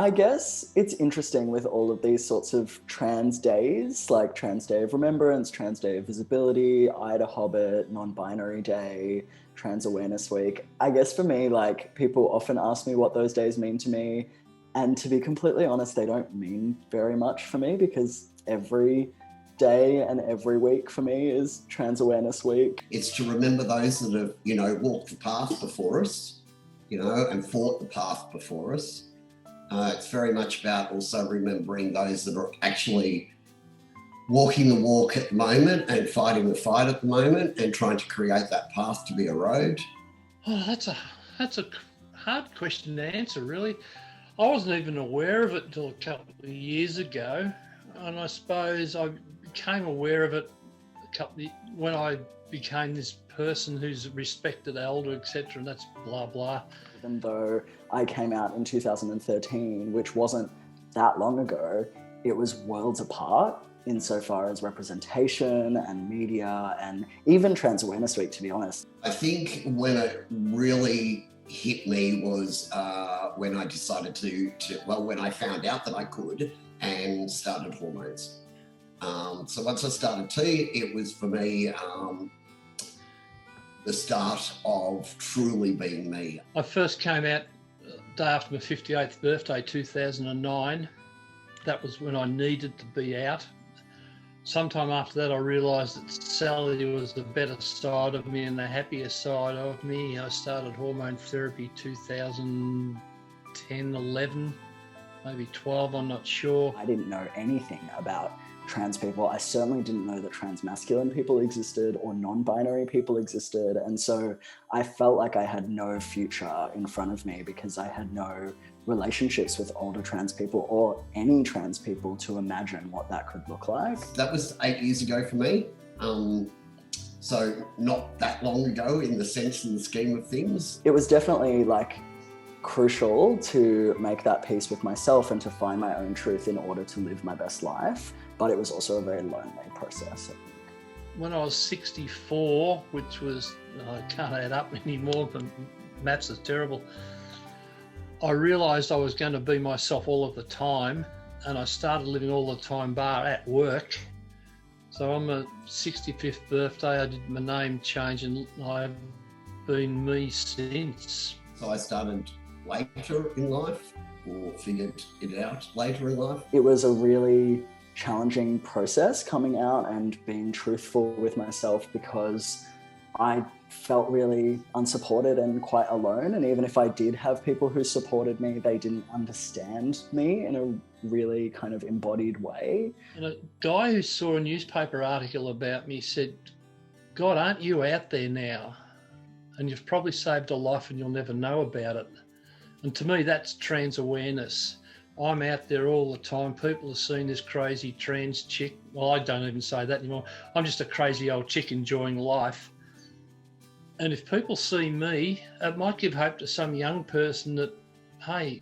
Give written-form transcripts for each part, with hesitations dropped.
I guess it's interesting with all of these sorts of trans days, like Trans Day of Remembrance, Trans Day of Visibility, Ida Hobbit, Non-Binary Day, Trans Awareness Week. I guess for me, like, people often ask me what those days mean to me. And to be completely honest, they don't mean very much for me because every day and every week for me is Trans Awareness Week. It's to remember those that have, walked the path before us, and fought the path before us. It's very much about also remembering those that are actually walking the walk at the moment and fighting the fight at the moment and trying to create that path to be a road. Oh, that's a hard question to answer, really. I wasn't even aware of it until a couple of years ago, and I suppose I became aware of it when I became this person who's a respected elder, etc., and that's blah blah. Even though I came out in 2013, which wasn't that long ago, it was worlds apart insofar as representation and media and even Trans Awareness Week, to be honest. I think when it really hit me was when I decided when I found out that I could and started hormones. So once I started T, it was for me the start of truly being me. I first came out the day after my 58th birthday, 2009. That was when I needed to be out. Sometime after that, I realised that Sally was the better side of me and the happier side of me. I started hormone therapy 2010, 11, maybe 12, I'm not sure. I didn't know anything about trans people. I certainly didn't know that trans masculine people existed or non-binary people existed. And so I felt like I had no future in front of me because I had no relationships with older trans people or any trans people to imagine what that could look like. That was 8 years ago for me. So not that long ago in the sense and the scheme of things. It was definitely like crucial to make that peace with myself and to find my own truth in order to live my best life. But it was also a very lonely process. When I was 64, which was, I can't add up anymore, but maths is terrible. I realised I was going to be myself all of the time, and I started living all the time bar at work. So on my 65th birthday, I did my name change, and I've been me since. So I started later in life, or figured it out later in life. It was a really challenging process coming out and being truthful with myself because I felt really unsupported and quite alone. And even if I did have people who supported me, they didn't understand me in a really kind of embodied way. And a guy who saw a newspaper article about me said, "God, aren't you out there now? And you've probably saved a life and you'll never know about it." And to me, that's trans awareness. I'm out there all the time. People are seeing this crazy trans chick. Well, I don't even say that anymore. I'm just a crazy old chick enjoying life. And if people see me, it might give hope to some young person that, hey,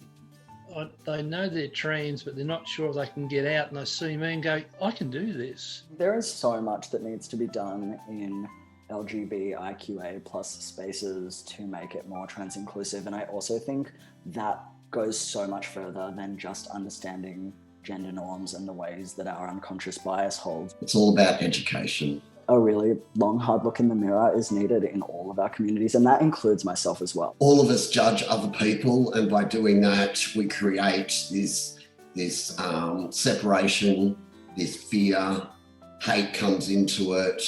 they know they're trans, but they're not sure if they can get out, and they see me and go, I can do this. There is so much that needs to be done in LGBTIQA plus spaces to make it more trans inclusive. And I also think that goes so much further than just understanding gender norms and the ways that our unconscious bias holds. It's all about education. A really long, hard look in the mirror is needed in all of our communities, and that includes myself as well. All of us judge other people, and by doing that, we create this separation, this fear, hate comes into it,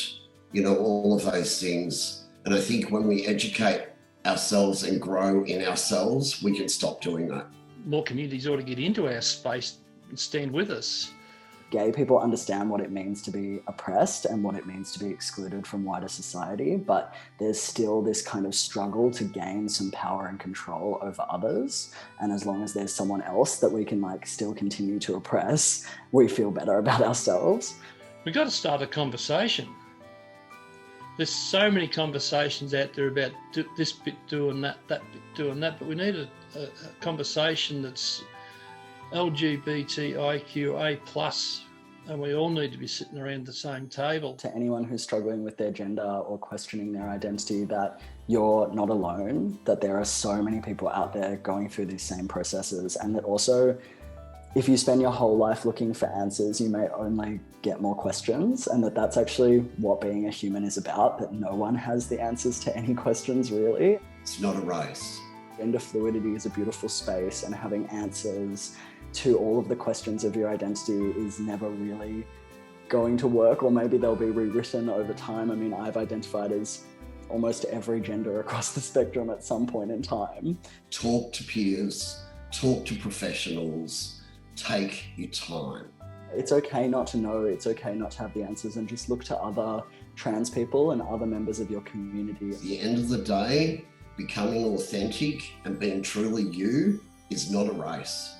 all of those things. And I think when we educate ourselves and grow in ourselves, we can stop doing that. More communities ought to get into our space and stand with us. Gay people understand what it means to be oppressed and what it means to be excluded from wider society, but there's still this kind of struggle to gain some power and control over others. And as long as there's someone else that we can still continue to oppress, we feel better about ourselves. We've got to start a conversation. There's so many conversations out there about this bit doing that bit doing that, but we need a conversation that's LGBTIQA plus, and we all need to be sitting around the same table. To anyone who's struggling with their gender or questioning their identity, that you're not alone, that there are so many people out there going through these same processes, and that also, if you spend your whole life looking for answers, you may only get more questions, and that's actually what being a human is about, that no one has the answers to any questions really. It's not a race. Gender fluidity is a beautiful space, and having answers to all of the questions of your identity is never really going to work, or maybe they'll be rewritten over time. I mean, I've identified as almost every gender across the spectrum at some point in time. Talk to peers, talk to professionals, take your time. It's okay not to know, it's okay not to have the answers, and just look to other trans people and other members of your community. At the end of the day, becoming authentic and being truly you is not a race.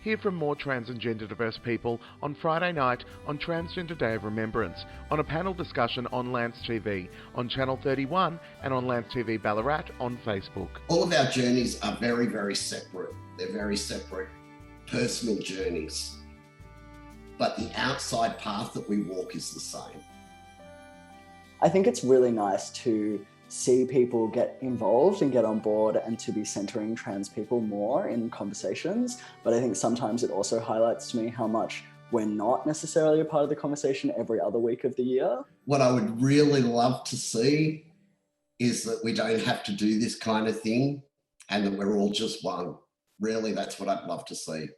Hear from more trans and gender diverse people on Friday night on Transgender Day of Remembrance, on a panel discussion on Lance TV, on Channel 31 and on Lance TV Ballarat on Facebook. All of our journeys are very, very separate. They're very separate personal journeys. But the outside path that we walk is the same. I think it's really nice to see people get involved and get on board, and to be centering trans people more in conversations. But I think sometimes it also highlights to me how much we're not necessarily a part of the conversation every other week of the year. What I would really love to see is that we don't have to do this kind of thing, and that we're all just one. Really, that's what I'd love to see.